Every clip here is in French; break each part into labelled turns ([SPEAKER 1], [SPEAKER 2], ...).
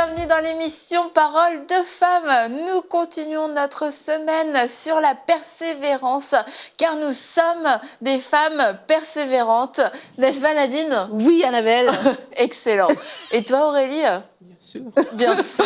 [SPEAKER 1] bienvenue dans l'émission Parole de femmes. Nous continuons notre semaine sur la persévérance, car nous sommes des femmes persévérantes. N'est-ce pas Nadine?
[SPEAKER 2] Oui, Annabelle.
[SPEAKER 1] Excellent. Et toi Aurélie?
[SPEAKER 3] Bien sûr.
[SPEAKER 1] Bien sûr.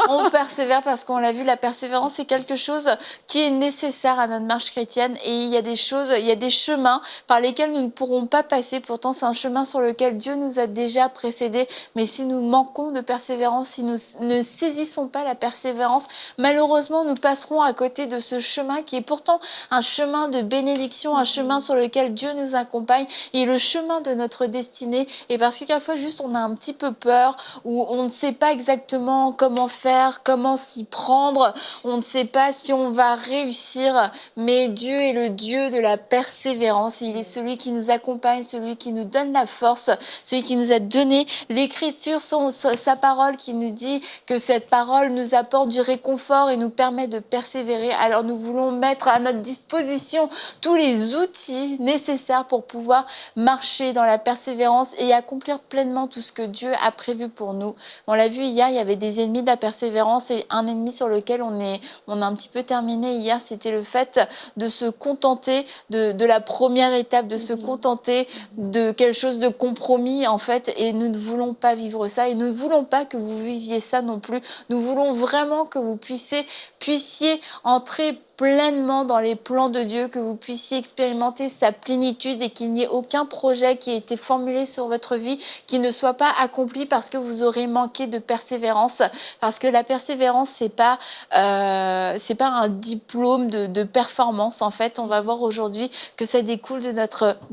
[SPEAKER 1] On persévère parce qu'on l'a vu, la persévérance c'est quelque chose qui est nécessaire à notre marche chrétienne, et il y a des choses, il y a des chemins par lesquels nous ne pourrons pas passer. Pourtant c'est un chemin sur lequel Dieu nous a déjà précédés, mais si nous manquons de persévérance, si nous ne saisissons pas la persévérance, malheureusement nous passerons à côté de ce chemin qui est pourtant un chemin de bénédiction, un chemin sur lequel Dieu nous accompagne, et le chemin de notre destinée. Et parce que quelquefois juste on a un petit peu peur, ou on ne sait pas exactement comment faire, comment s'y prendre, on ne sait pas si on va réussir, mais Dieu est le Dieu de la persévérance. Il est celui qui nous accompagne, celui qui nous donne la force, celui qui nous a donné l'Écriture, sa parole, qui nous dit que cette parole nous apporte du réconfort et nous permet de persévérer. Alors nous voulons mettre à notre disposition tous les outils nécessaires pour pouvoir marcher dans la persévérance et accomplir pleinement tout ce que Dieu a prévu pour nous. On l'a vu hier, il y avait des ennemis de la persévérance, et un ennemi sur lequel on a un petit peu terminé hier, c'était le fait de se contenter de la première étape, de se contenter de quelque chose de compromis en fait, et nous ne voulons pas vivre ça, et nous ne voulons pas que vous viviez ça non plus. Nous voulons vraiment que vous puissiez entrer pleinement dans les plans de Dieu, que vous puissiez expérimenter sa plénitude, et qu'il n'y ait aucun projet qui ait été formulé sur votre vie qui ne soit pas accompli parce que vous aurez manqué de persévérance. Parce que la persévérance, c'est pas un diplôme de performance. En fait, on va voir aujourd'hui que ça découle de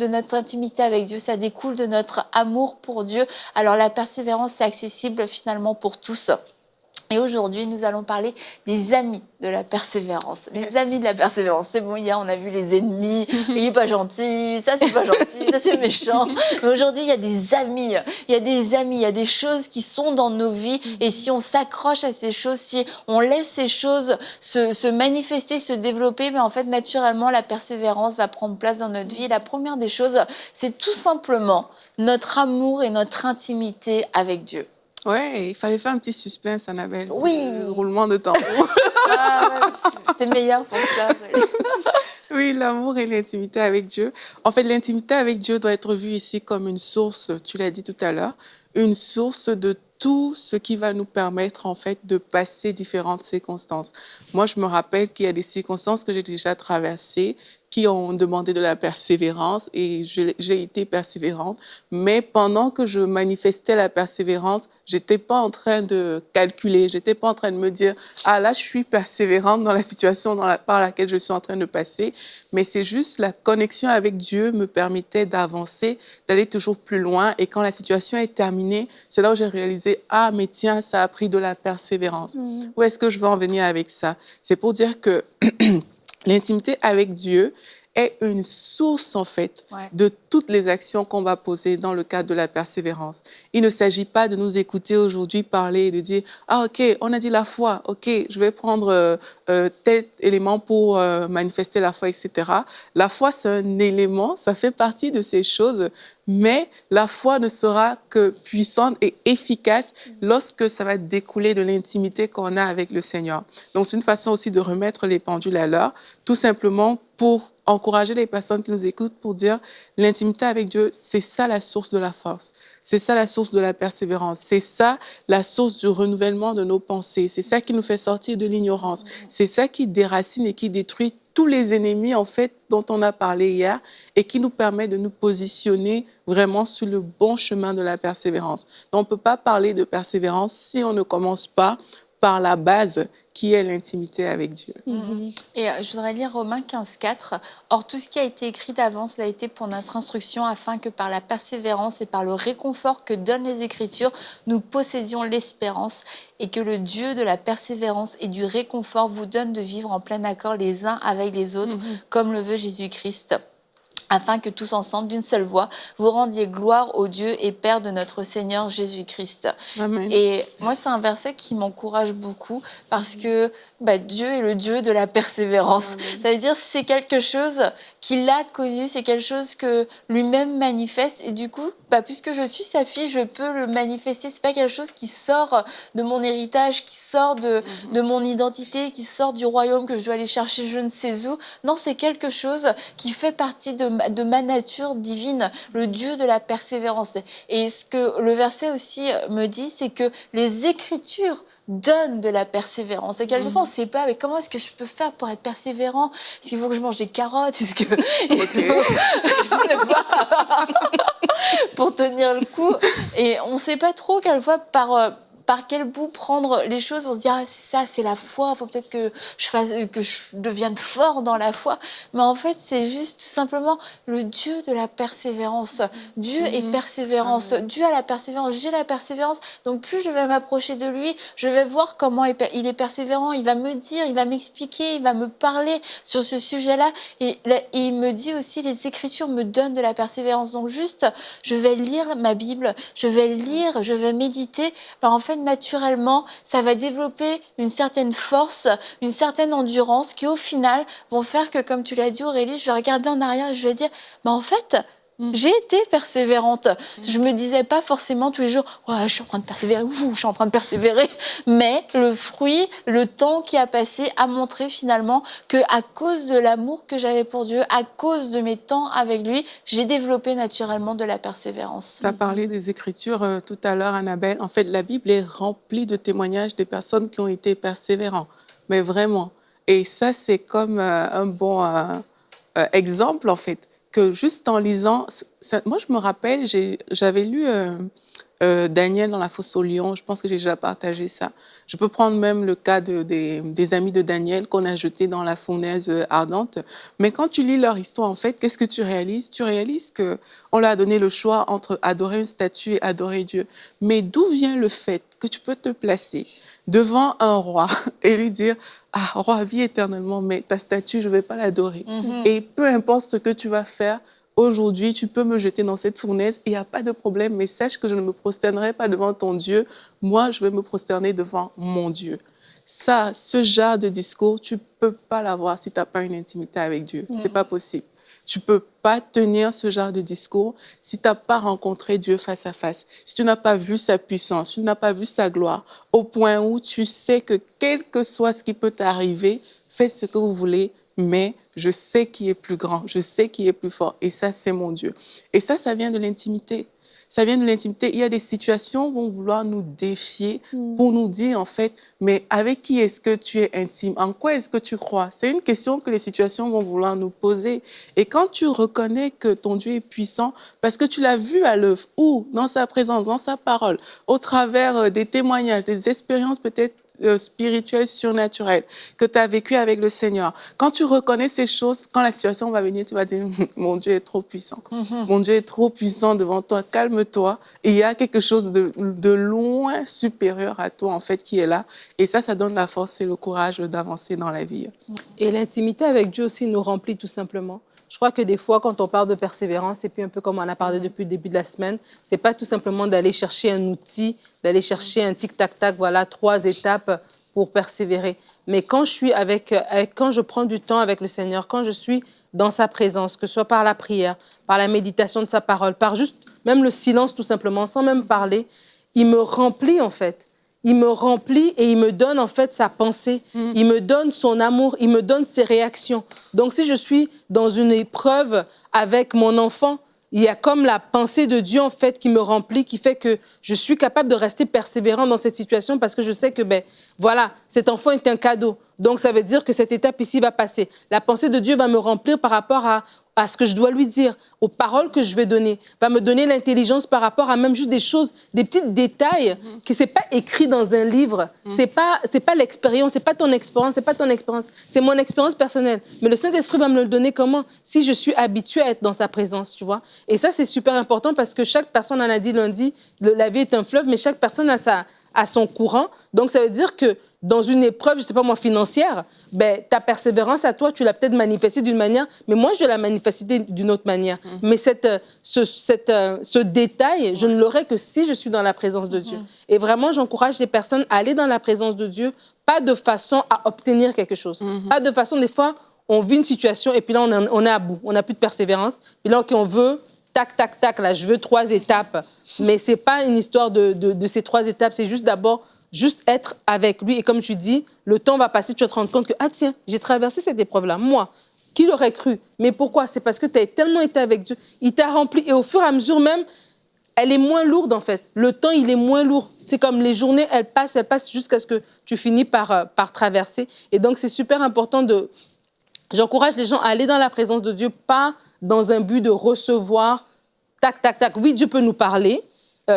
[SPEAKER 1] notre intimité avec Dieu, ça découle de notre amour pour Dieu. Alors la persévérance, c'est accessible finalement pour tous. Et aujourd'hui, nous allons parler des amis de la persévérance. Les amis de la persévérance. C'est bon, hier, on a vu les ennemis. Il est pas gentil, ça, c'est pas gentil, ça, c'est méchant. Mais aujourd'hui, il y a des amis. Il y a des amis, il y a des choses qui sont dans nos vies. Et si on s'accroche à ces choses, si on laisse ces choses se manifester, se développer, mais en fait, naturellement, la persévérance va prendre place dans notre vie. Et la première des choses, c'est tout simplement notre amour et notre intimité avec Dieu.
[SPEAKER 3] Ouais, il fallait faire un petit suspense, Annabelle.
[SPEAKER 1] Oui.
[SPEAKER 3] Roulement de tambour.
[SPEAKER 1] Ah ouais, t'es meilleure pour ça.
[SPEAKER 3] Oui, l'amour et l'intimité avec Dieu. En fait, l'intimité avec Dieu doit être vue ici comme une source, tu l'as dit tout à l'heure, une source de tout ce qui va nous permettre, en fait, de passer différentes circonstances. Moi, je me rappelle qu'il y a des circonstances que j'ai déjà traversées qui ont demandé de la persévérance, et j'ai été persévérante. Mais pendant que je manifestais la persévérance, j'étais pas en train de calculer, j'étais pas en train de me dire « Ah là, je suis persévérante dans la situation par laquelle je suis en train de passer ». Mais c'est juste la connexion avec Dieu me permettait d'avancer, d'aller toujours plus loin. Et quand la situation est terminée, c'est là où j'ai réalisé « Ah, mais tiens, ça a pris de la persévérance ». Où est-ce que je veux en venir avec ça? C'est pour dire que l'intimité avec Dieu est une source, en fait, de toutes les actions qu'on va poser dans le cadre de la persévérance. Il ne s'agit pas de nous écouter aujourd'hui parler et de dire « Ah, OK, on a dit la foi, OK, je vais prendre tel élément pour manifester la foi, etc. » La foi, c'est un élément, ça fait partie de ces choses, mais la foi ne sera que puissante et efficace lorsque ça va découler de l'intimité qu'on a avec le Seigneur. Donc, c'est une façon aussi de remettre les pendules à l'heure, tout simplement pour encourager les personnes qui nous écoutent, pour dire l'intimité avec Dieu, c'est ça la source de la force, c'est ça la source de la persévérance, c'est ça la source du renouvellement de nos pensées, c'est ça qui nous fait sortir de l'ignorance, c'est ça qui déracine et qui détruit tous les ennemis, en fait, dont on a parlé hier, et qui nous permet de nous positionner vraiment sur le bon chemin de la persévérance. Donc, on ne peut pas parler de persévérance si on ne commence pas par la base qui est l'intimité avec Dieu.
[SPEAKER 1] Et je voudrais lire Romains 15,4. « Or, tout ce qui a été écrit d'avance l'a été pour notre instruction, afin que par la persévérance et par le réconfort que donnent les Écritures, nous possédions l'espérance, et que le Dieu de la persévérance et du réconfort vous donne de vivre en plein accord les uns avec les autres, comme le veut Jésus-Christ. Afin que tous ensemble, d'une seule voix, vous rendiez gloire au Dieu et Père de notre Seigneur Jésus-Christ. »
[SPEAKER 3] Amen.
[SPEAKER 1] Et moi, c'est un verset qui m'encourage beaucoup, parce que Dieu est le Dieu de la persévérance. Amen. Ça veut dire que c'est quelque chose qu'il a connu, c'est quelque chose que lui-même manifeste, et du coup, puisque je suis sa fille, je peux le manifester. C'est pas quelque chose qui sort de mon héritage, qui sort de mon identité, qui sort du royaume que je dois aller chercher je ne sais où. Non, c'est quelque chose qui fait partie de ma nature divine, le Dieu de la persévérance. Et ce que le verset aussi me dit, c'est que les Écritures donnent de la persévérance. Et quelquefois, on ne sait pas, mais comment est-ce que je peux faire pour être persévérant? Est-ce qu'il faut que je mange des carottes? Est-ce que... je sais pas. Pour tenir le coup. Et on ne sait pas trop, quelquefois, par quel bout prendre les choses. On se dit, ah, ça, c'est la foi, il faut peut-être que je devienne fort dans la foi. Mais en fait, c'est juste tout simplement le Dieu de la persévérance. Dieu est persévérance. Dieu a la persévérance. J'ai la persévérance. Donc, plus je vais m'approcher de lui, je vais voir comment il est persévérant. Il va me dire, il va m'expliquer, il va me parler sur ce sujet-là. Et il me dit aussi, les Écritures me donnent de la persévérance. Donc, juste, je vais lire ma Bible, je vais méditer. En fait, naturellement, ça va développer une certaine force, une certaine endurance qui, au final, vont faire que, comme tu l'as dit, Aurélie, je vais regarder en arrière et je vais dire, en fait, j'ai été persévérante. Je me disais pas forcément tous les jours, ouais, je suis en train de persévérer, je suis en train de persévérer. Mais le fruit, le temps qui a passé a montré finalement que, à cause de l'amour que j'avais pour Dieu, à cause de mes temps avec lui, j'ai développé naturellement de la persévérance.
[SPEAKER 3] Tu as parlé des Écritures tout à l'heure, Annabelle. En fait, la Bible est remplie de témoignages des personnes qui ont été persévérants. Mais vraiment. Et ça, c'est comme un bon exemple, en fait, que juste en lisant... moi, je me rappelle, j'avais lu Daniel dans la fosse au lion. Je pense que j'ai déjà partagé ça. Je peux prendre même le cas des amis de Daniel qu'on a jetés dans la fournaise ardente. Mais quand tu lis leur histoire, en fait, qu'est-ce que tu réalises? Tu réalises qu'on leur a donné le choix entre adorer une statue et adorer Dieu. Mais d'où vient le fait que tu peux te placer devant un roi et lui dire « Ah, roi, vis éternellement, mais ta statue, je ne vais pas l'adorer. Et peu importe ce que tu vas faire, aujourd'hui, tu peux me jeter dans cette fournaise, il n'y a pas de problème, mais sache que je ne me prosternerai pas devant ton Dieu. Moi, je vais me prosterner devant mon Dieu. » Ça, ce genre de discours, tu ne peux pas l'avoir si tu n'as pas une intimité avec Dieu. Ce n'est pas possible. Tu ne peux pas tenir ce genre de discours si tu n'as pas rencontré Dieu face à face, si tu n'as pas vu sa puissance, si tu n'as pas vu sa gloire, au point où tu sais que quel que soit ce qui peut t'arriver, faites ce que vous voulez, mais je sais qui est plus grand, je sais qui est plus fort, et ça, c'est mon Dieu. Et ça vient de l'intimité. Ça vient de l'intimité. Il y a des situations qui vont vouloir nous défier pour nous dire, en fait, mais avec qui est-ce que tu es intime? En quoi est-ce que tu crois? C'est une question que les situations vont vouloir nous poser. Et quand tu reconnais que ton Dieu est puissant, parce que tu l'as vu à l'œuvre, ou dans sa présence, dans sa parole, au travers des témoignages, des expériences peut-être spirituel, surnaturel, que tu as vécu avec le Seigneur. Quand tu reconnais ces choses, quand la situation va venir, tu vas dire, mon Dieu est trop puissant. Mon Dieu est trop puissant devant toi, calme-toi. Et il y a quelque chose de loin supérieur à toi, en fait, qui est là. Et ça donne la force et le courage d'avancer dans la vie.
[SPEAKER 2] Et l'intimité avec Dieu aussi nous remplit tout simplement. Je crois que des fois, quand on parle de persévérance, et puis un peu comme on a parlé depuis le début de la semaine, c'est pas tout simplement d'aller chercher un outil, d'aller chercher un tic-tac-tac, voilà, 3 étapes pour persévérer. Mais quand quand je prends du temps avec le Seigneur, quand je suis dans sa présence, que ce soit par la prière, par la méditation de sa parole, par juste même le silence tout simplement, sans même parler, il me remplit en fait. Il me remplit et il me donne en fait sa pensée. Il me donne son amour, il me donne ses réactions. Donc si je suis dans une épreuve avec mon enfant, il y a comme la pensée de Dieu en fait qui me remplit, qui fait que je suis capable de rester persévérant dans cette situation parce que je sais que voilà, cet enfant est un cadeau. Donc ça veut dire que cette étape ici va passer. La pensée de Dieu va me remplir par rapport à ce que je dois lui dire, aux paroles que je vais donner, va me donner l'intelligence par rapport à même juste des choses, des petits détails que c'est pas écrit dans un livre, c'est pas l'expérience, c'est pas ton expérience, c'est mon expérience personnelle. Mais le Saint-Esprit va me le donner comment? Si je suis habituée à être dans sa présence, tu vois. Et ça c'est super important parce que chaque personne, on a dit lundi, la vie est un fleuve, mais chaque personne a son courant. Donc ça veut dire que dans une épreuve, je ne sais pas moi, financière, ta persévérance à toi, tu l'as peut-être manifestée d'une manière, mais moi, je l'ai manifestée d'une autre manière. Mais ce détail, je ne l'aurai que si je suis dans la présence de Dieu. Et vraiment, j'encourage les personnes à aller dans la présence de Dieu, pas de façon à obtenir quelque chose. Pas de façon, des fois, on vit une situation et puis là, on est à bout. On n'a plus de persévérance. Puis là, on veut tac, tac, tac, là, je veux 3 étapes. Mais ce n'est pas une histoire de ces 3 étapes. C'est juste d'abord, juste être avec lui. Et comme tu dis, le temps va passer, tu vas te rendre compte que, ah tiens, j'ai traversé cette épreuve-là, moi. Qui l'aurait cru? Mais pourquoi? C'est parce que tu as tellement été avec Dieu. Il t'a rempli. Et au fur et à mesure même, elle est moins lourde, en fait. Le temps, il est moins lourd. C'est comme les journées, elles passent jusqu'à ce que tu finis par traverser. Et donc, c'est super important de... J'encourage les gens à aller dans la présence de Dieu, pas dans un but de recevoir, tac, tac, tac. Oui, Dieu peut nous parler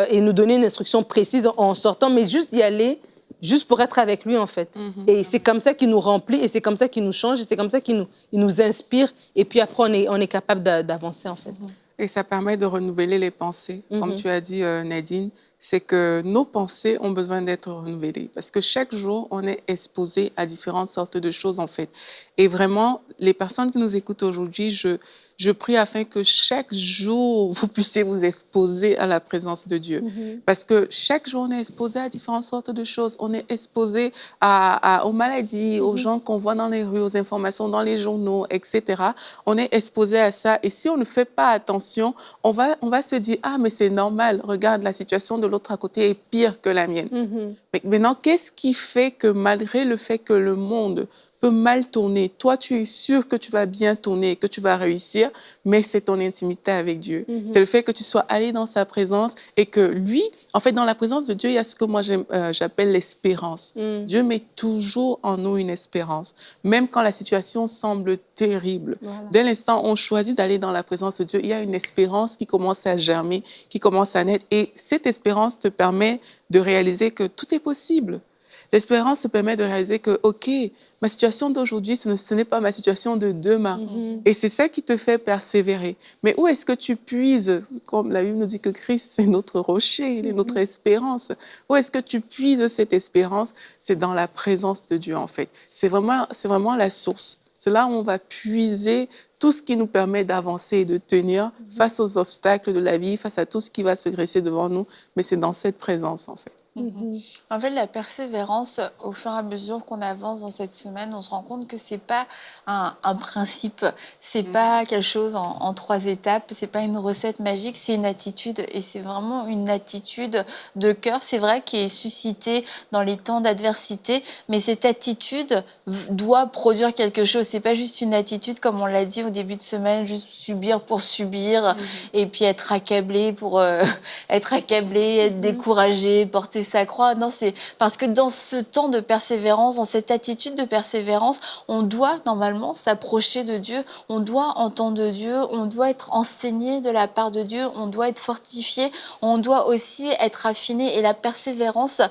[SPEAKER 2] et nous donner une instruction précise en sortant, mais juste d'y aller, juste pour être avec lui, en fait. Et c'est comme ça qu'il nous remplit, et c'est comme ça qu'il nous change, et c'est comme ça qu'il nous inspire. Et puis après, on est capable d'avancer, en fait.
[SPEAKER 3] Et ça permet de renouveler les pensées. Comme tu as dit, Nadine, c'est que nos pensées ont besoin d'être renouvelées. Parce que chaque jour, on est exposé à différentes sortes de choses, en fait. Et vraiment, les personnes qui nous écoutent aujourd'hui, je prie afin que chaque jour, vous puissiez vous exposer à la présence de Dieu. Parce que chaque jour, on est exposé à différentes sortes de choses. On est exposé aux maladies, aux gens qu'on voit dans les rues, aux informations dans les journaux, etc. On est exposé à ça. Et si on ne fait pas attention, on va se dire, ah, mais c'est normal, regarde, la situation de l'autre à côté est pire que la mienne. Mais maintenant, qu'est-ce qui fait que malgré le fait que le monde peut mal tourner, toi, tu es sûr que tu vas bien tourner, que tu vas réussir, mais c'est ton intimité avec Dieu. C'est le fait que tu sois allé dans sa présence et que lui, en fait, dans la présence de Dieu, il y a ce que moi j'appelle l'espérance. Dieu met toujours en nous une espérance, même quand la situation semble terrible. Voilà. Dès l'instant où on choisit d'aller dans la présence de Dieu, il y a une espérance qui commence à germer, qui commence à naître, et cette espérance te permet de réaliser que tout est possible. L'espérance te permet de réaliser que, OK, ma situation d'aujourd'hui, ce n'est pas ma situation de demain. Et c'est ça qui te fait persévérer. Mais où est-ce que tu puises? Comme la Bible nous dit que Christ, c'est notre rocher, il est notre espérance. Où est-ce que tu puises cette espérance? C'est dans la présence de Dieu, en fait. C'est vraiment la source. C'est là où on va puiser tout ce qui nous permet d'avancer et de tenir face aux obstacles de la vie, face à tout ce qui va se dresser devant nous. Mais c'est dans cette présence, en fait.
[SPEAKER 1] En fait, la persévérance, au fur et à mesure qu'on avance dans cette semaine, on se rend compte que c'est pas un principe, c'est pas quelque chose en 3 étapes, c'est pas une recette magique, c'est une attitude, et c'est vraiment une attitude de cœur, c'est vrai, qui est suscitée dans les temps d'adversité, mais cette attitude doit produire quelque chose. C'est pas juste une attitude, comme on l'a dit au début de semaine, juste subir pour subir, et puis être accablé pour être découragé, porter sa croix. Non, c'est parce que dans ce temps de persévérance, dans cette attitude de persévérance, on doit normalement s'approcher de Dieu, on doit entendre de Dieu, on doit être enseigné de la part de Dieu, on doit être fortifié, on doit aussi être affiné, et la persévérance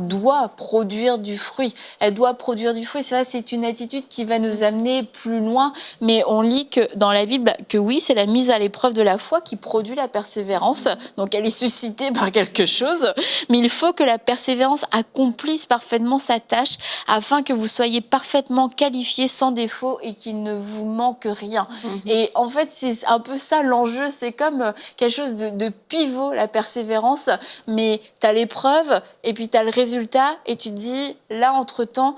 [SPEAKER 1] doit produire du fruit. Elle doit produire du fruit. C'est vrai, c'est une attitude qui va nous amener plus loin, mais on lit que dans la Bible que oui, c'est la mise à l'épreuve de la foi qui produit la persévérance. Donc elle est suscitée par quelque chose, mais il faut que la persévérance accomplisse parfaitement sa tâche afin que vous soyez parfaitement qualifiés sans défaut et qu'il ne vous manque rien. Et en fait, c'est un peu ça l'enjeu. C'est comme quelque chose de pivot, la persévérance, mais tu as l'épreuve et puis tu as le résultat et tu te dis, là, entre-temps,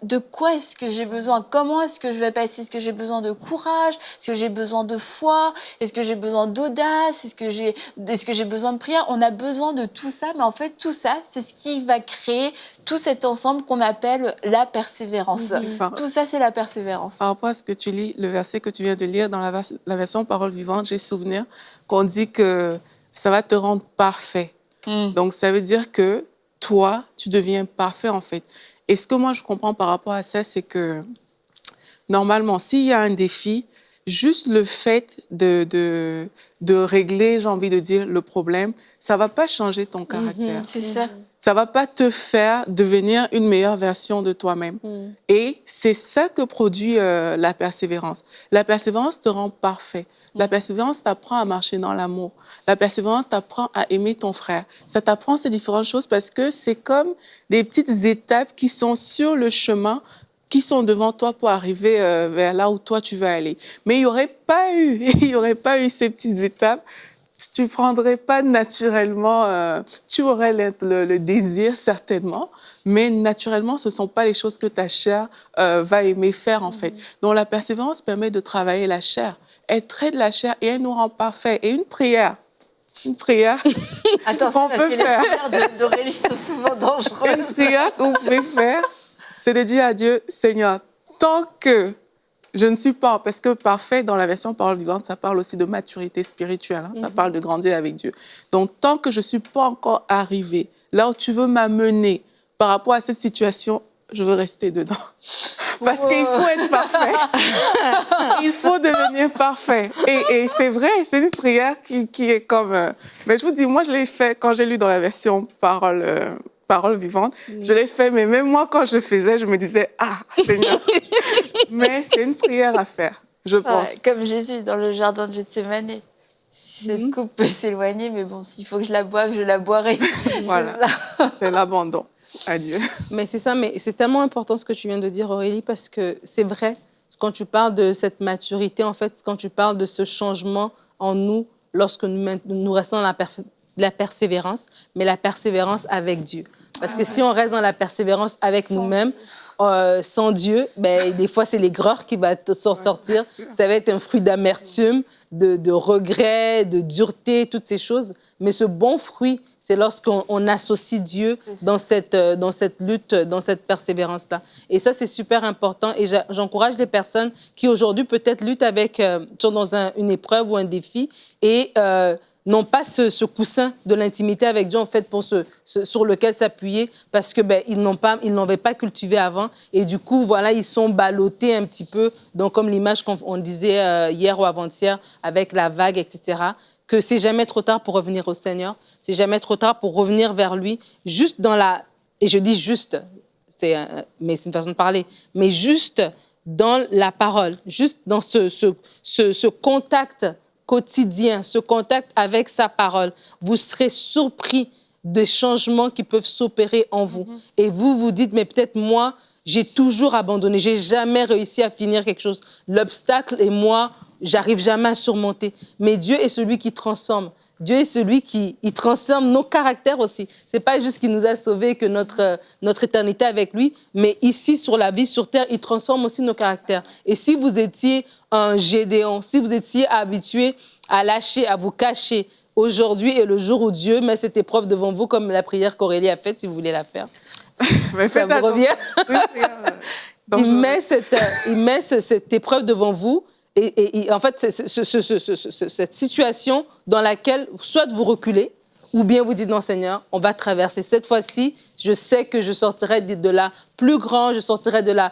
[SPEAKER 1] de quoi est-ce que j'ai besoin? Comment est-ce que je vais passer? Est-ce que j'ai besoin de courage? Est-ce que j'ai besoin de foi? Est-ce que j'ai besoin d'audace? Est-ce que j'ai besoin de prière? On a besoin de tout ça, mais en fait, tout ça, c'est ce qui va créer tout cet ensemble qu'on appelle la persévérance. Tout ça, c'est la persévérance.
[SPEAKER 3] Par rapport à ce que tu lis, le verset que tu viens de lire dans la version Parole vivante, j'ai souvenir qu'on dit que ça va te rendre parfait. Donc, ça veut dire que toi, tu deviens parfait, en fait. Et ce que moi, je comprends par rapport à ça, c'est que normalement, s'il y a un défi, juste le fait de régler, j'ai envie de dire, le problème, ça ne va pas changer ton caractère.
[SPEAKER 1] C'est ça.
[SPEAKER 3] Ça ne va pas te faire devenir une meilleure version de toi-même. Et c'est ça que produit la persévérance. La persévérance te rend parfait. La persévérance t'apprend à marcher dans l'amour. La persévérance t'apprend à aimer ton frère. Ça t'apprend ces différentes choses parce que c'est comme des petites étapes qui sont sur le chemin, qui sont devant toi pour arriver vers là où toi tu veux aller. Mais il n'y aurait pas eu ces petites étapes, tu prendrais pas naturellement, tu aurais le désir certainement, mais naturellement, ce sont pas les choses que ta chair va aimer faire en fait. Donc la persévérance permet de travailler la chair. Elle traite la chair et elle nous rend parfaits. Et une prière.
[SPEAKER 1] Attention, parce
[SPEAKER 3] peut
[SPEAKER 1] que les
[SPEAKER 3] faire.
[SPEAKER 1] prières d'Aurélie sont souvent dangereuses.
[SPEAKER 3] Une prière qu'on pouvait faire, c'est de dire à Dieu, Seigneur, tant que je ne suis pas, parce que parfait, dans la version parole vivante, ça parle aussi de maturité spirituelle, hein, ça parle de grandir avec Dieu. Donc, tant que je ne suis pas encore arrivée là où tu veux m'amener par rapport à cette situation, je veux rester dedans. Parce qu'il faut être parfait. Il faut devenir parfait. Et c'est vrai, c'est une prière qui est comme... mais je vous dis, moi, je l'ai fait quand j'ai lu dans la version parole vivante. Je l'ai fait, mais même moi, quand je faisais, je me disais, ah, Seigneur. Mais c'est une prière à faire, je pense.
[SPEAKER 1] Comme Jésus dans le jardin de Gethsémanée. Si cette coupe peut s'éloigner, mais bon, s'il faut que je la boive, je la boirai.
[SPEAKER 3] Voilà, c'est l'abandon. Adieu.
[SPEAKER 2] Mais c'est ça, mais c'est tellement important ce que tu viens de dire, Aurélie, parce que c'est vrai, quand tu parles de cette maturité, en fait, quand tu parles de ce changement en nous, lorsque nous restons dans la persévérance, mais la persévérance avec Dieu. Parce que si on reste dans la persévérance avec nous-mêmes, sans Dieu, ben, des fois, c'est l'aigreur qui va s'en sortir. Ça va être un fruit d'amertume, de regret, de dureté, toutes ces choses. Mais ce bon fruit, c'est lorsqu'on associe Dieu dans cette lutte, dans cette persévérance-là. Et ça, c'est super important. Et j'encourage les personnes qui, aujourd'hui, peut-être luttent sont dans une épreuve ou un défi et n'ont pas ce coussin de l'intimité avec Dieu, en fait, sur lequel s'appuyer, parce que ils n'avaient pas cultivé avant. Et du coup, voilà, ils sont ballottés un petit peu, donc comme l'image qu'on disait hier ou avant-hier, avec la vague, etc., que c'est jamais trop tard pour revenir au Seigneur, c'est jamais trop tard pour revenir vers lui, juste dans la... Et je dis juste, mais c'est une façon de parler, mais juste dans la parole, juste dans ce contact quotidien, ce contact avec sa parole, vous serez surpris des changements qui peuvent s'opérer en vous. Et vous vous dites, mais peut-être moi, j'ai toujours abandonné, j'ai jamais réussi à finir quelque chose. L'obstacle et moi, j'arrive jamais à surmonter. Mais Dieu est celui qui transforme. Dieu est celui qui transforme nos caractères aussi. C'est pas juste qu'il nous a sauvés, que notre éternité avec lui, mais ici, sur la vie, sur terre, il transforme aussi nos caractères. Et si vous étiez un Gédéon, si vous étiez habitué à lâcher, à vous cacher, aujourd'hui est le jour où Dieu met cette épreuve devant vous, comme la prière qu'Aurélie a faite, si vous voulez la faire.
[SPEAKER 3] Mais
[SPEAKER 2] ça vous revient. Il met cette épreuve devant vous. Et en fait, cette situation dans laquelle soit vous reculez, ou bien vous dites non, Seigneur, on va traverser. Cette fois-ci, je sais que je sortirai de là plus grand, je sortirai de là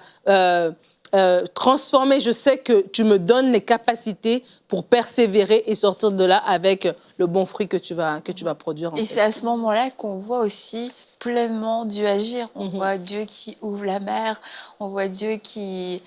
[SPEAKER 2] transformé. Je sais que tu me donnes les capacités pour persévérer et sortir de là avec le bon fruit que tu vas produire.
[SPEAKER 1] Et c'est à ce moment-là qu'on voit aussi pleinement Dieu agir. On voit Dieu qui ouvre la mer, on voit Dieu qui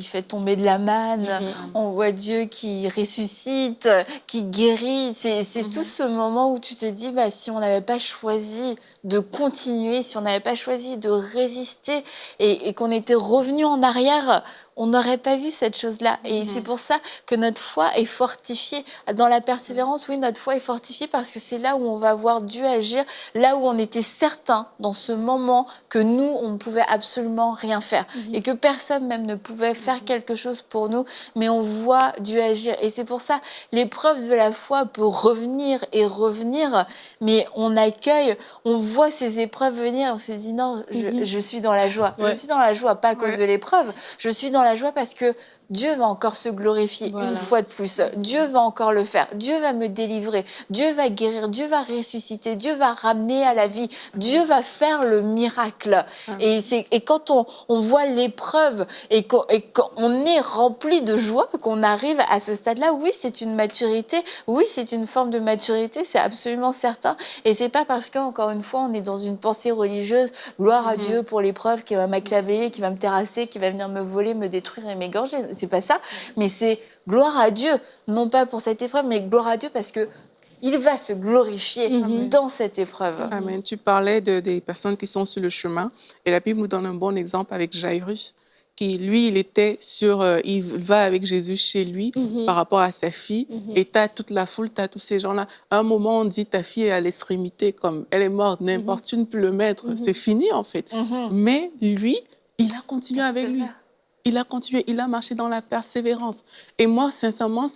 [SPEAKER 1] fait tomber de la manne, on voit Dieu qui ressuscite, qui guérit. C'est tout ce moment où tu te dis, si on n'avait pas choisi de continuer, si on n'avait pas choisi de résister et qu'on était revenu en arrière, on n'aurait pas vu cette chose-là. Et c'est pour ça que notre foi est fortifiée. Dans la persévérance, oui, notre foi est fortifiée parce que c'est là où on va voir Dieu agir, là où on était certain dans ce moment que nous, on ne pouvait absolument rien faire et que personne même ne pouvait faire quelque chose pour nous, mais on voit Dieu agir. Et c'est pour ça, l'épreuve de la foi peut revenir et revenir, mais on accueille, on voit ces épreuves venir, on se dit non, je suis dans la joie. Je suis dans la joie, pas à cause de l'épreuve, je suis dans la joie parce que Dieu va encore se glorifier une fois de plus. Dieu va encore le faire. Dieu va me délivrer. Dieu va guérir. Dieu va ressusciter. Dieu va ramener à la vie. Dieu va faire le miracle. Et quand on voit l'épreuve et qu'on est rempli de joie, qu'on arrive à ce stade-là, oui, c'est une maturité. Oui, c'est une forme de maturité. C'est absolument certain. Et c'est pas parce qu'encore une fois, on est dans une pensée religieuse, gloire à Dieu pour l'épreuve qui va m'acclamer, qui va me terrasser, qui va venir me voler, me détruire et m'égorger. C'est pas ça, mais c'est gloire à Dieu, non pas pour cette épreuve, mais gloire à Dieu parce que il va se glorifier dans cette épreuve.
[SPEAKER 3] Amen. Tu parlais des personnes qui sont sur le chemin et la Bible nous donne un bon exemple avec Jairus lui, il va avec Jésus chez lui par rapport à sa fille. Et tu as toute la foule, tu as tous ces gens-là. À un moment, on dit, ta fille est à l'extrémité, comme elle est morte, n'importe tu ne peux le mettre. C'est fini, en fait. Mais lui, il a continué avec lui. Il a continué, il a marché dans la persévérance. Et moi, sincèrement,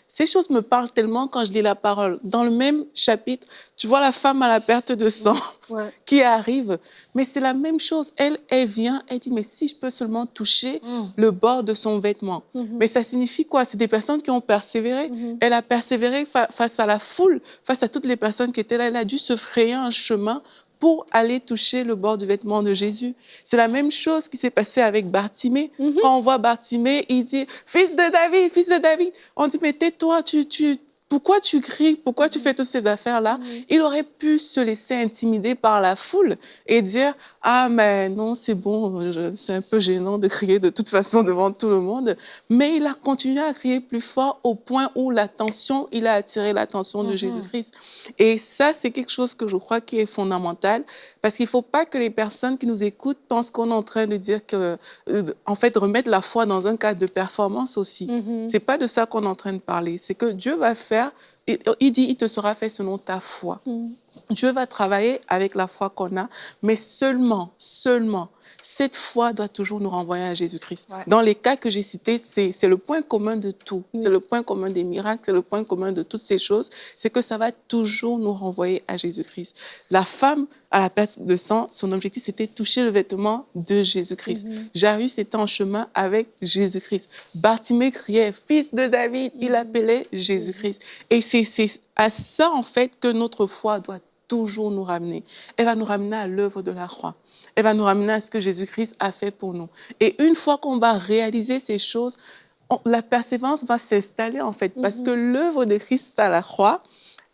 [SPEAKER 3] ces choses me parlent tellement quand je lis la parole. Dans le même chapitre, tu vois la femme à la perte de sang qui arrive. Mais c'est la même chose. Elle vient, elle dit, mais si je peux seulement toucher le bord de son vêtement. Mais ça signifie quoi? C'est des personnes qui ont persévéré. Elle a persévéré face à la foule, face à toutes les personnes qui étaient là. Elle a dû se frayer un chemin pour aller toucher le bord du vêtement de Jésus. C'est la même chose qui s'est passée avec Bartimée. Quand on voit Bartimée, il dit « Fils de David, fils de David !» On dit « Mais tais-toi, pourquoi tu cries? Pourquoi tu fais toutes ces affaires-là » Il aurait pu se laisser intimider par la foule et dire « Ah, mais non, c'est bon, c'est un peu gênant de crier de toute façon devant tout le monde. » Mais il a continué à crier plus fort au point où il a attiré l'attention de Jésus-Christ. Et ça, c'est quelque chose que je crois qui est fondamental parce qu'il ne faut pas que les personnes qui nous écoutent pensent qu'on est en train de dire que, en fait, remettre la foi dans un cadre de performance aussi. C'est pas de ça qu'on est en train de parler. C'est que Dieu va faire. Il dit, il te sera fait selon ta foi. Dieu va travailler avec la foi qu'on a, mais seulement, cette foi doit toujours nous renvoyer à Jésus-Christ. Dans les cas que j'ai cités, c'est le point commun de tout. C'est le point commun des miracles, c'est le point commun de toutes ces choses. C'est que ça va toujours nous renvoyer à Jésus-Christ. La femme à la perte de sang, son objectif, c'était toucher le vêtement de Jésus-Christ. Jairus était en chemin avec Jésus-Christ. Bartimée criait, « Fils de David !» Il appelait Jésus-Christ. Et c'est à ça, en fait, que notre foi doit toujours nous ramener. Elle va nous ramener à l'œuvre de la croix. Elle va nous ramener à ce que Jésus-Christ a fait pour nous. Et une fois qu'on va réaliser ces choses, la persévérance va s'installer, en fait, parce que l'œuvre de Christ à la croix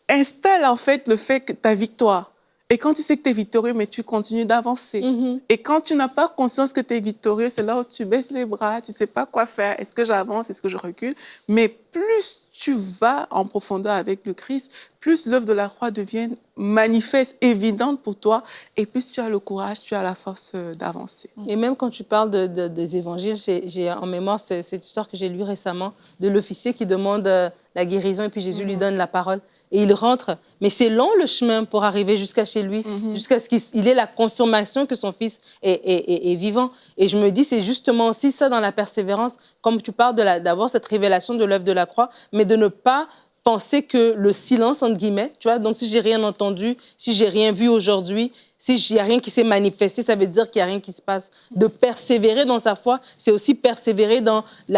[SPEAKER 3] installe, en fait, le fait que ta victoire. Et quand tu sais que tu es victorieux, mais tu continues d'avancer. Et quand tu n'as pas conscience que tu es victorieux, c'est là où tu baisses les bras, tu ne sais pas quoi faire. Est-ce que j'avance? Est-ce que je recule? Mais plus tu vas en profondeur avec le Christ, plus l'œuvre de la croix devient manifeste, évidente pour toi, et plus tu as le courage, tu as la force d'avancer.
[SPEAKER 2] Et même quand tu parles des évangiles, j'ai en mémoire cette histoire que j'ai lue récemment de l'officier qui demande la guérison et puis Jésus lui donne la parole. Et il rentre, mais c'est long le chemin pour arriver jusqu'à chez lui, jusqu'à ce qu'il ait la confirmation que son fils est vivant. Et je me dis, c'est justement aussi ça dans la persévérance, comme tu parles d'avoir cette révélation de l'œuvre de la croix, mais de ne pas penser que le silence, entre guillemets, tu vois, donc si j'ai rien entendu, si j'ai rien vu aujourd'hui, si il n'y a rien qui s'est manifesté, ça veut dire qu'il n'y a rien qui se passe. De persévérer dans sa foi, c'est aussi persévérer dans tu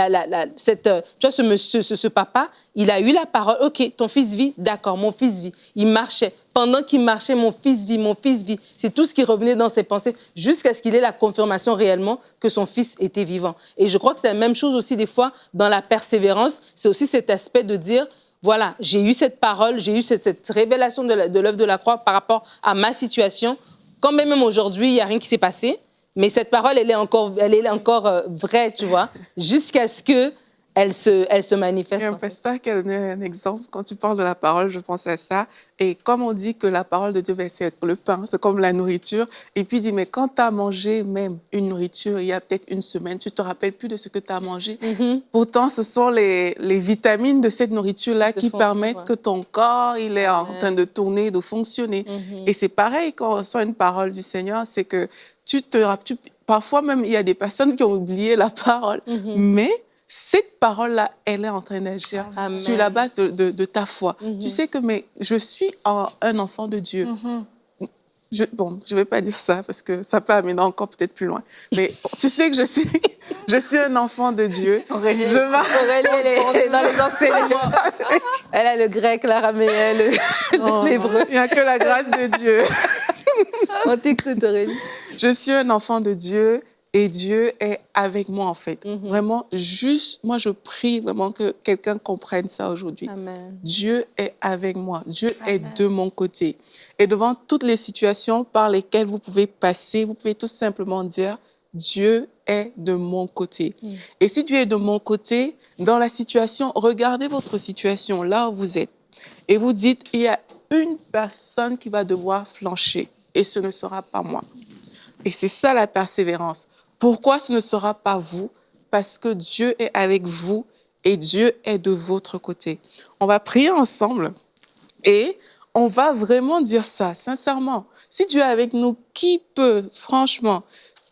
[SPEAKER 2] vois, ce papa, il a eu la parole. OK, ton fils vit, d'accord, mon fils vit. Il marchait. Pendant qu'il marchait, mon fils vit, mon fils vit. C'est tout ce qui revenait dans ses pensées jusqu'à ce qu'il ait la confirmation réellement que son fils était vivant. Et je crois que c'est la même chose aussi des fois dans la persévérance. C'est aussi cet aspect de dire, voilà, j'ai eu cette parole, j'ai eu cette révélation de l'œuvre de la croix par rapport à ma situation. Quand même aujourd'hui, il n'y a rien qui s'est passé, mais cette parole, elle est encore vraie, tu vois, jusqu'à ce qu'elle se manifeste.
[SPEAKER 3] Il y a un pasteur qui a donné un exemple. Quand tu parles de la parole, je pense à ça. Et comme on dit que la parole de Dieu, c'est le pain, c'est comme la nourriture. Et puis il dit, mais quand tu as mangé même une nourriture il y a peut-être une semaine, tu ne te rappelles plus de ce que tu as mangé. Pourtant, ce sont les vitamines de cette nourriture-là qui permettent que ton corps, il est en train de tourner, de fonctionner. Et c'est pareil quand on reçoit une parole du Seigneur, c'est que parfois même, il y a des personnes qui ont oublié la parole, mais cette parole-là, elle est en train d'agir sur la base de ta foi. Tu sais que je suis un enfant de Dieu. Je ne vais pas dire ça parce que ça peut amener encore peut-être plus loin. Mais tu sais que je suis un enfant de Dieu.
[SPEAKER 2] Aurélie, elle est dans les enseignements. Elle a le grec, l'araméen, l'hébreu.
[SPEAKER 3] Il n'y a que la grâce de Dieu.
[SPEAKER 2] On t'écoute, Aurélie.
[SPEAKER 3] Je suis un enfant de Dieu. Et Dieu est avec moi, en fait. Vraiment, moi, je prie vraiment que quelqu'un comprenne ça aujourd'hui. Dieu est avec moi. Dieu est de mon côté. Et devant toutes les situations par lesquelles vous pouvez passer, vous pouvez tout simplement dire, Dieu est de mon côté. Et si Dieu est de mon côté, dans la situation, regardez votre situation, là où vous êtes. Et vous dites, il y a une personne qui va devoir flancher. Et ce ne sera pas moi. Et c'est ça la persévérance. Pourquoi ce ne sera pas vous? Parce que Dieu est avec vous et Dieu est de votre côté. On va prier ensemble et on va vraiment dire ça, sincèrement. Si Dieu est avec nous, qui peut, franchement,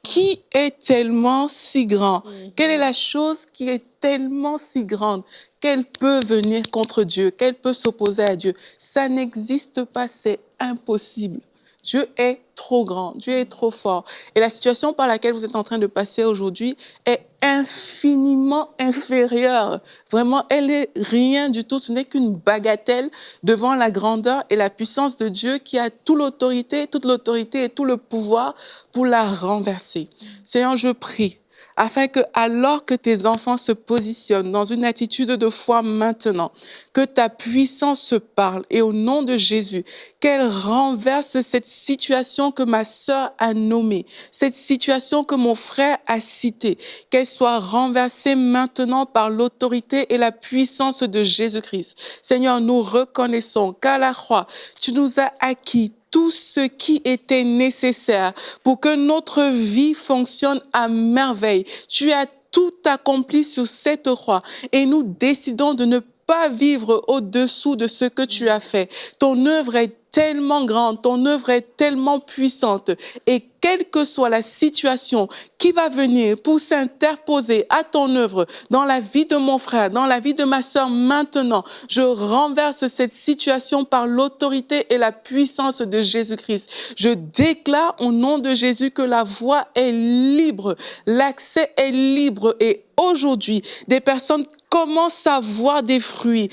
[SPEAKER 3] qui est tellement si grand? Quelle est la chose qui est tellement si grande qu'elle peut venir contre Dieu, qu'elle peut s'opposer à Dieu? Ça n'existe pas, c'est impossible. Dieu est trop grand, Dieu est trop fort. Et la situation par laquelle vous êtes en train de passer aujourd'hui est infiniment inférieure. Vraiment, elle est rien du tout. Ce n'est qu'une bagatelle devant la grandeur et la puissance de Dieu qui a toute l'autorité et tout le pouvoir pour la renverser. Seigneur, je prie afin que, alors que tes enfants se positionnent dans une attitude de foi maintenant, que ta puissance se parle et au nom de Jésus, qu'elle renverse cette situation que ma sœur a nommée, cette situation que mon frère a citée, qu'elle soit renversée maintenant par l'autorité et la puissance de Jésus-Christ. Seigneur, nous reconnaissons qu'à la croix, tu nous as acquis tout ce qui était nécessaire pour que notre vie fonctionne à merveille. Tu as tout accompli sur cette croix et nous décidons de ne pas vivre au-dessous de ce que tu as fait. Ton œuvre est tellement grande, ton œuvre est tellement puissante et quelle que soit la situation qui va venir pour s'interposer à ton œuvre dans la vie de mon frère, dans la vie de ma sœur maintenant, je renverse cette situation par l'autorité et la puissance de Jésus-Christ. Je déclare au nom de Jésus que la voie est libre, l'accès est libre et aujourd'hui, des personnes commencent à voir des fruits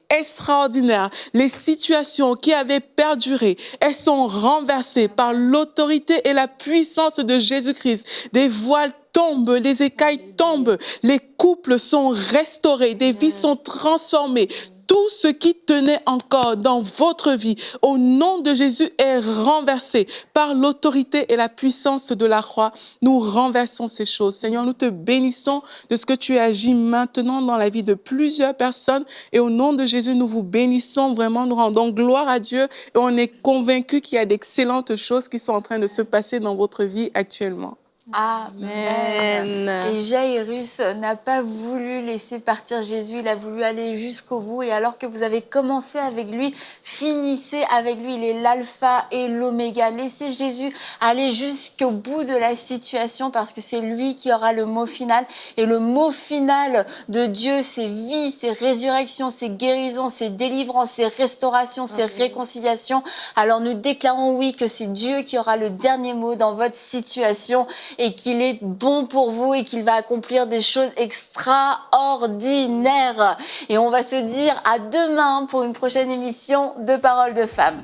[SPEAKER 3] extraordinaires. Les situations qui avaient perduré, elles sont renversées par l'autorité et la puissance de Jésus-Christ. Des voiles tombent, les écailles tombent, les couples sont restaurés, des vies sont transformées. Tout ce qui tenait encore dans votre vie, au nom de Jésus, est renversé par l'autorité et la puissance de la croix. Nous renversons ces choses. Seigneur, nous te bénissons de ce que tu agis maintenant dans la vie de plusieurs personnes. Et au nom de Jésus, nous vous bénissons vraiment. Nous rendons gloire à Dieu et on est convaincus qu'il y a d'excellentes choses qui sont en train de se passer dans votre vie actuellement.
[SPEAKER 1] Amen. Et Jairus n'a pas voulu laisser partir Jésus, il a voulu aller jusqu'au bout. Et alors que vous avez commencé avec lui, finissez avec lui. Il est l'alpha et l'oméga. Laissez Jésus aller jusqu'au bout de la situation parce que c'est lui qui aura le mot final. Et le mot final de Dieu, c'est vie, c'est résurrection, c'est guérison, c'est délivrance, c'est restauration, c'est réconciliation. Alors nous déclarons oui que c'est Dieu qui aura le dernier mot dans votre situation et qu'il est bon pour vous et qu'il va accomplir des choses extraordinaires. Et on va se dire à demain pour une prochaine émission de Paroles de Femmes.